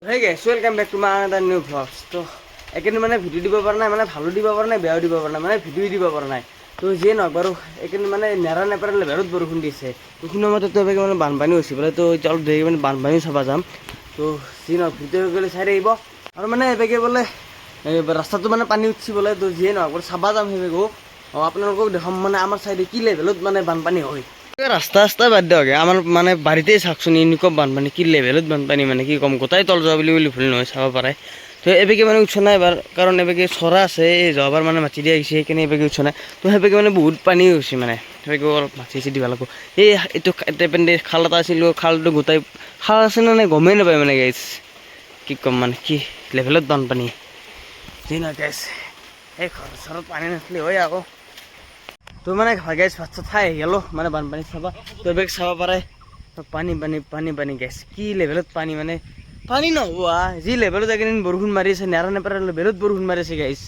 Hey guys, welcome back to my another new vlogs. তো এখানে মানে ভিডিও দিব পৰা নাই, মানে ভালো দিব পৰা নাই, বেয়াও দিব পৰা নাই, মানে ভিডিও দিব পৰা নাই। তো যিয়ে নহওক বাৰু এখানে মানে নেৰা নেপেৰা লেভেলত বৰষুণ দিছে। তো শুনা মতে তো এবাৰ মানে বানপানী হৈছে বোলে। তো এতিয়া অলপ দেৰি মানে বানপানী চাব যাম। তো যি নহওক ভিডিও গ'লে চাই আহিব। আৰু মানে এবেগে বোলে ৰাস্তাটো মানে পানী উঠছি বোলে। তো যিয়ে নহওক বাৰু চাব যাম সেইবেগো। আপোনালোকক দেখাম মানে আমাৰ চাইডে কি লেভেলত মানে বানপানী হয়। ৰাস্তা ৰাস্তা বাদ দিয়ক, আমাৰ মানে বাৰীতেই চাওকচোন এনেকুৱা বানপানী, কি লেভেলত বানপানী মানে কি ক'ম, গোটাই তল যোৱা বুলি ভুল নহয়, চাব পাৰে। তো এবেগে মানে উঠা নাই এবাৰ, কাৰণ এবেগে চৰা আছে, এই যোৱাবাৰ মানে মাটি দিয়া আহিছে, সেইকাৰণে এবেগে উঠা নাই। তো সেবেগে মানে বহুত পানী হৈছে, মানে সেবেগে অলপ মাটি চাটি দিব লাগিব। এইটো টেপেন খাল এটা আছিলোঁ, খালটো গোটাই খাল আছে নে নাই গমেই নাপায় মানে গাইছ, কি ক'ম মানে কি লেভেলত বানপানী। যি নহয় গাইছ, এই ঘৰ চৰত পানী নাছিলে হয় আকৌ। তো মানে গাইছ ভাত চাত খাই আহি গ'লো মানে বানপানী চাবা। তো এবেগ চাব পাৰে পানী পানী পানী পানী গাইছ, কি লেভেলত পানী, মানে পানী নোহোৱা যি লেভেলত এইকেইদিন বৰষুণ মাৰি আছে, নেৰা নেপেৰা লেভেলত বৰষুণ মাৰি আছে গাইছ,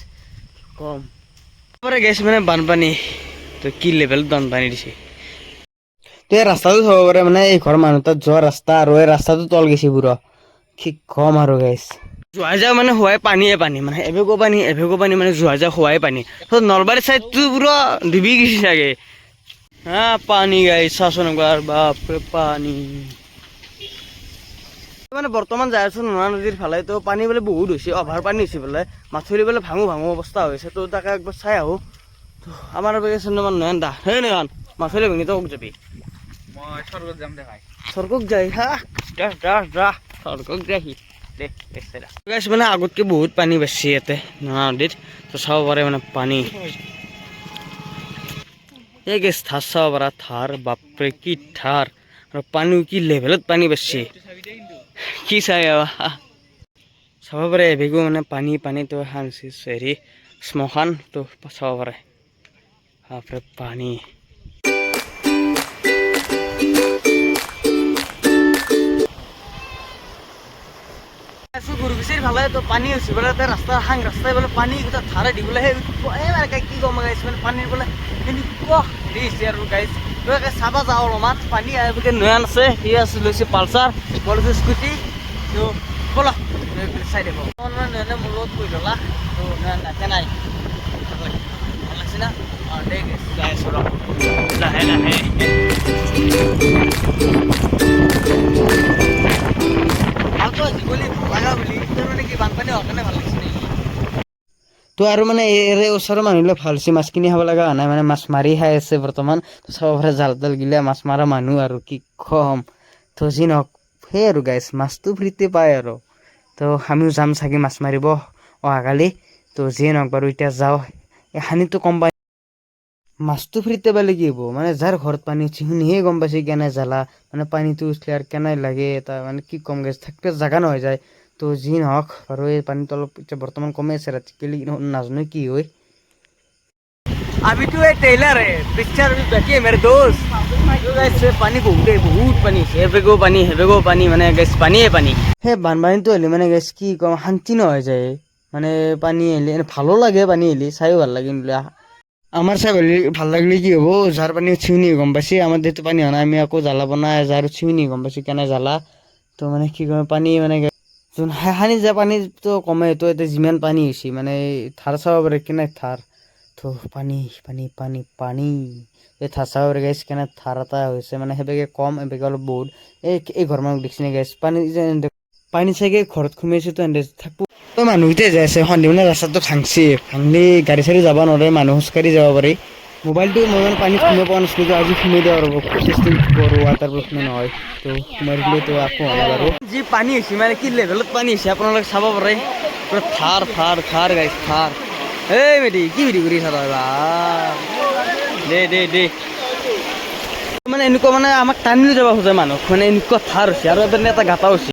কম পাৰে গাইছ মানে বানপানী। তো কি লেভেলত বানপানী দিছে। তো এই ৰাস্তাটো চাব পাৰে, মানে এই ঘৰৰ মানুহ তাত যোৱা ৰাস্তা, আৰু এই ৰাস্তাটো তল গৈছে পুৰা, কি কম আৰু গাইছ। যোৱা যাওঁ মানে হোৱাই পানীয়ে পানী, মানে এভেগো পানী মানে যোৱা যাওঁ হোৱাই পানী। তো নলবাৰী চাইডটো পুৰা ডুবি গৈছে চাগে। হা পানী গাইছ চাচোন একবাৰ, বাপৰে পানী। মানে বৰ্তমান যাই আছোঁ নোনা নদীৰ ফালে। তো পানী বোলে বহুত হৈছে, অভাৰ পানী হৈছে বোলে, মাথাউৰি বোলে ভাঙো ভাঙো অৱস্থা হৈছে। তো তাকে একবাৰ চাই আহোঁ। তো আমাৰ চন্দ্ৰমান নয়ন দা, সেই নয়ন মাথাউৰি ভাঙি তক যাবি, মই স্বৰ্গত যাম দে ভাই, স্বৰ্গত যাই হা স্বৰ্গত যাই দে গাইছ। মানে আগতকৈ বহুত পানী বাঢ়িছে ইয়াতে নোনা নদীত। তো চাব পাৰে মানে পানী, এই গেছ থাৰ চাব পাৰা, থাৰ বাপৰে কি থাৰ, আৰু পানীও কি লেভেলত পানী বাঢ়িছে, কি চাই চাব পাৰে এবেগো মানে পানী পানীতো হেৰি শ্মশান। তো চাব পাৰে বাপৰে পানী। গৰু বিচাৰি ভালে তো পানী হৈছে বোলে, ৰাস্তা সাং ৰাস্তাই বোলে পানী গোটেই ধাৰে দি বোলে, সেই কি ক'ম গাইছ, মানে পানীৰ বোলে এনেকুৱা হেৰি হৈছে আৰু গাইছ। তো চাব যাওঁ অলপমান পানী আহিবকে নয়ন আছে, সি আছে লৈছে পালচাৰ, মই লৈছোঁ স্কুটি। তো ব'লা চাই দিব মানে নয়নে মোৰ লগত কৈ ল'লা। তো নয়ন নাকে নাই, ভাল লাগছে না। অঁ দে যাই আছোঁ ৰ লাহে লাহে। তো আৰু মানে এৰে ওচৰৰ মানুহবিলাক ভাল হৈছে, মাছ কিনি খাব লগা হোৱা নাই, মানে মাছ মাৰি খাই আছে বৰ্তমান। তো চাব পাৰে জাল তাল গিলা মাছ মৰা মানুহ, আৰু কি কম। তো যি নহওক সেই আৰু গাইছ, মাছটো ফ্ৰীতে পায় আৰু। তো আমিও যাম চাগে মাছ মাৰিব অহাকালি। তো যিয়ে নহওক বাৰু এতিয়া যাওঁ, এই সানিটো কম পাই, মাছটো ফ্ৰীতে পালে কি হ'ব, মানে যাৰ ঘৰত পানী উঠি শুনিহে গম পাইছে কেনে জ্বালা, মানে পানীটো উঠলে আৰু কেনে লাগে এটা, মানে কি কম গাইছ, থাকিব জাগা নহয় যায়। তো যি নহওক বাৰু এই পানীটো অলপ এতিয়া বৰ্তমান কমে আছে, ৰাতি গেলি নাজানো কি হয়। अभी तो ये टेलर है, पिक्चर अभी बाकी है मेरे दोस्त। तो गाइस पानी बहुत पानी, হেবেগো পানী মানে গাইস পানীয়ে পানী। সেই বানপানীটো হ'লে মানে গাইস কি কম, শান্তি নহয় যায়। মানে পানী আহিলে ভালো লাগে, পানী আহিলে চাইও ভাল লাগে। আমাৰ চাই ভাল লাগিলে কি হ'ব, যাৰ পানী চিউনি গম পাইছে, আমাৰ যিহেতু পানী হোৱা নাই, আমি আকৌ জ্বালা বনাই যাৰ চিউনি গম পাইছে কেনে জ্বালা। তো মানে কি কম পানী মানে যোন সানি যায় পানীটো কমে। তো এতিয়া যিমান পানী হৈছে মানে ধাৰ চাব পাৰে কেনে ধাৰ, তো পানী পানী পানী পানী, এই ধাৰ চাব পাৰে গাইছ কেনে ধাৰ এটা হৈছে, মানে সেইবেগে কম এবেগে অলপ বহুত। এই ঘৰ মানুহ দেখিছে নে গাইছ, পানী চাগে ঘৰত সোমাইছে, তো এনে থাকব। তো মানুহকেইটাই যাই আছে সন্ধিয়া মানে ৰাস্তাটো ভাংছি, ভাঙলি গাড়ী চাড়ী যাব নোৱাৰে, মানুহ খোজকাঢ়ি যাব পাৰি। মোবাইলটো মই মানে পানীত সোমাই পোৱা নাছিলোঁ, আজি সোমাই দিব ৰ'ব, টেষ্টিং কৰোঁ ৱাটাৰ প্ৰুফ নে নহয়। তো সোমাই দিলে তো একো হোৱা নাই বাৰু। যি পানী হৈছে মানে কি লেভেলত পানী হৈছে আপোনালোকে চাব পাৰে, পুৰা থাৰ থাৰ থাৰ গাইছ থাৰ। এই বেটি কি বিধি কৰি থাকা দে দে দে, মানে এনেকুৱা মানে আমাক টানি লৈ যাব খোজে মানুহ, মানে এনেকুৱা থাৰ হৈছে, আৰু এপিনে এটা গাঁতা হৈছে।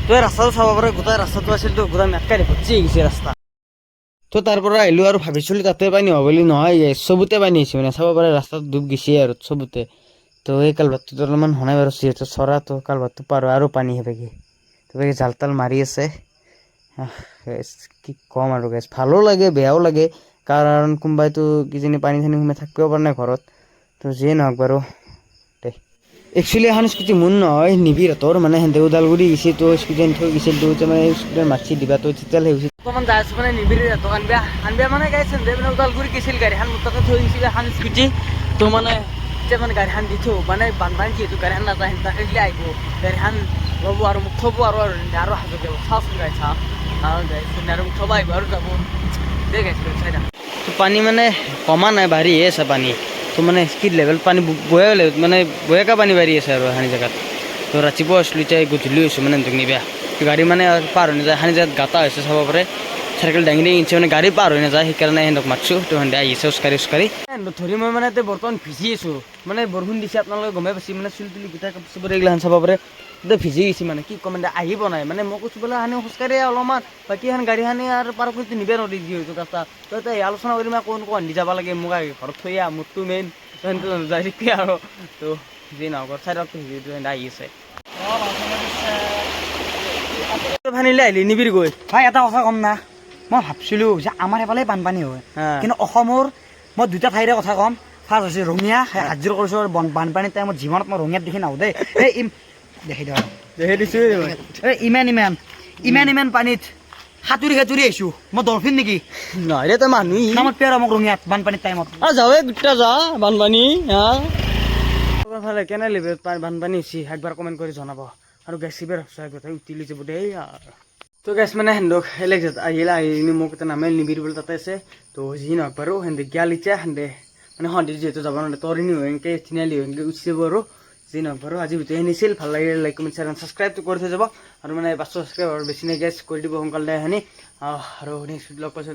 তো এই ৰাস্তাটো চাব পাৰে, গোটেই ৰাস্তাটো আছিল তো গোটেই মেকাৰি ভৰ্তি হৈ গৈছে ৰাস্তা। তো তাৰ পৰা আহিলোঁ আৰু ভাবিছিলোঁ তাতে পানী হ'ব বুলি, নহয় চবতে পানী হৈছে, মানে চাব পাৰে ৰাস্তাত ডুব গৈছে আৰু চবতে। তো এই কালভাৰটোত অলপমান হোৱা নাই বাৰু, যিহেতু চৰা, তো কালভাৰটো পাৰ হয় আৰু পানী সেনেকৈ। তো জাল তাল মাৰি আছে, কি ক'ম আৰু গাইছ, ভালো লাগে বেয়াও লাগে, কাৰণ কোনোবাইতো কিজানি পানী চানী সোমাই থাকিব পৰা নাই ঘৰত। তো যিয়ে নহওক বাৰু দে, একচুৱেলি এখন স্কুটি মোৰ নহয় নিবিৰহঁতৰ মানে সিহঁতে ওদালগুৰি গৈছে তো স্কুটি থৈ গৈছিল তো মানে স্কুটি মাৰ্চি দিবা তো তেতিয়ালৈ হৈছে অকণমান যাই আছোঁ মানে নিবিৰহঁতক আনবিয়া মানে গাড়ী চানবে মানে ওদালগুৰি গৈছিল গাড়ীখন মোৰ তাতে থৈ গৈছিল এখন স্কুটি তো মানে এতিয়া মানে গাড়ীখন দি থওঁ মানে বানপানী যিহেতু গাড়ীখন নাযায় তাকে দিলে আহিব গাড়ীখন ল'ব আৰু মোক থ'ব আৰু হাজত যাব চাওঁচোন গাড়ী চাওঁ আৰু মোক থ'ব আহিব আৰু যাব দেই গাড়ী চাই পানী মানে কমা নাই বাঢ়িহে আছে পানী তো মানে স্পীড লেভেল পানী মানে বয়াকা পানী বাঢ়ি আছে আৰু সানি জেগাত তো ৰাতিপুৱা আছিলোঁ এতিয়া গধূলি হৈছোঁ মানে সিহঁতক নিবা গাড়ী মানে পাৰ হৈ নাযায় সানি জেগাত গাঁতা হৈছে চাব পাৰে চাইকেল দাঙি দাঙি ইঞ্চি মানে গাড়ী পাৰ হৈ নাযায় সেইকাৰণে সিহঁতক মাতছোঁ তো সিহঁতে আহিছে খোজকাঢ়ি ধৰি মই মানে এতিয়া বৰ্তমান ভিজি আছোঁ মানে বৰষুণ দিছে আপোনালোকে গমেই পাইছে মানে চুলি তুলি গোটাই কাপোৰ চাপোৰ এইগিলাখন চাব পাৰে এতিয়া ভিজি গৈছে মানে কি ক'ম এতিয়া আহিব নাই মানে মই কৈছোঁ বোলে সানি খোজকাঢ়ি অলপমান বাকী এখন গাড়ী সানি আৰু পাৰ কৰি নিবে নোৱাৰি যিহেতু ৰাস্তা তো এতিয়া আলোচনা কৰি মই কোন কোন যাব লাগে মোক ঘৰত থৈ আহ মোৰতো মেইন যাই শিকি আৰু তো যি নহওক চাইডত ভিজিটো আহি আছে পানীলৈ আহিলি নিবিৰ গৈ ভাই এটা কথা ক'ম না মই ভাবছিলোঁ যে আমাৰ এইফালে বানপানী হয় কিন্তু অসমৰ মই দুটা ঠাইৰে কথা ক'ম ফাৰ্ষ্ট হৈছে ৰঙিয়া হাজিৰ কৰিছোঁ বানপানীৰ টাইমত জীৱনত মই ৰঙিয়াত দেখি নাহোঁ দেই এই দেখি দিছোঁ এই ইমান পানীত সাঁতুৰি আহিছোঁ মই ডলফিন নেকি নহয় তই মানুহ নামত পেৰা মোক ৰঙিয়াত বানপানীৰ টাইমত যাৱে গোটা যা বানপানী ফালে কেনে লিবে বানপানী হৈছে একবাৰ কমেণ্ট কৰি জনাব আৰু গেছ চিবেৰ গোটেই উঠি যাব দেই তো গেছ মানে সেন্দক আহিলে আহি মোক এটা নামে নিবিৰ বুলি তাতে আছে তো যি নহওক বাৰু সেন্দে গিয়াল এতিয়া সেন্দে মানে সন্ধিয়া যিহেতু যাব নোৱাৰে তৰিনি হৈ এনেকৈ তিনিআলি হৈ এনেকৈ উঠি যাব আৰু যি নহওক বাৰু আজি ভিডিঅ' নিছিল ভাল লাগিলে লাইক কমেণ্ট শ্বেয়াৰ ছাবস্ক্ৰাইবটো কৰি থৈ যাব আৰু মানে 500 ছাবস্ক্ৰাইবাৰ বেছি নাই গেছ কৰি দিব সোনকালে শুনি আৰু নেক্সট লগ পাইছোঁ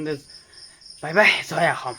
বাই বাই জয় অসম।